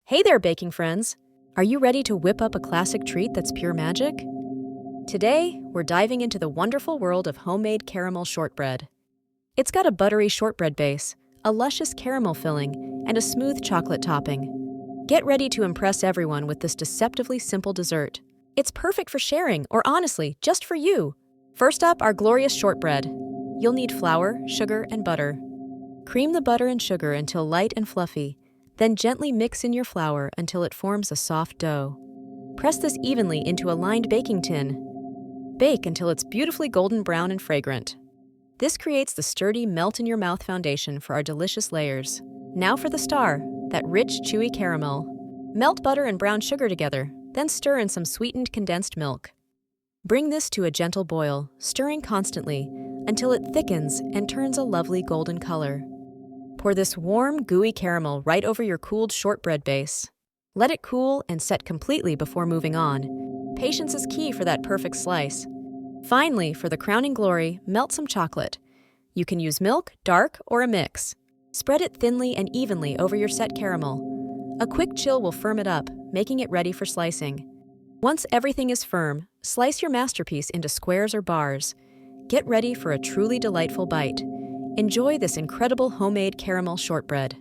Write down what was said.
Hey there, baking friends! Are you ready to whip up a classic treat that's pure magic? Today, we're diving into the wonderful world of homemade caramel shortbread. It's got a buttery shortbread base, a luscious caramel filling, and a smooth chocolate topping. Get ready to impress everyone with this deceptively simple dessert. It's perfect for sharing, or honestly, just for you. First up, our glorious shortbread. You'll need flour, sugar, and butter. Cream the butter and sugar until light and fluffy. Then gently mix in your flour until it forms a soft dough. Press this evenly into a lined baking tin. Bake until it's beautifully golden brown and fragrant. This creates the sturdy melt-in-your-mouth foundation for our delicious layers. Now for the star, that rich, chewy caramel. Melt butter and brown sugar together, then stir in some sweetened condensed milk. Bring this to a gentle boil, stirring constantly until it thickens and turns a lovely golden color. Pour this warm, gooey caramel right over your cooled shortbread base. Let it cool and set completely before moving on. Patience is key for that perfect slice. Finally, for the crowning glory, melt some chocolate. You can use milk, dark, or a mix. Spread it thinly and evenly over your set caramel. A quick chill will firm it up, making it ready for slicing. Once everything is firm, slice your masterpiece into squares or bars. Get ready for a truly delightful bite. Enjoy this incredible homemade caramel shortbread.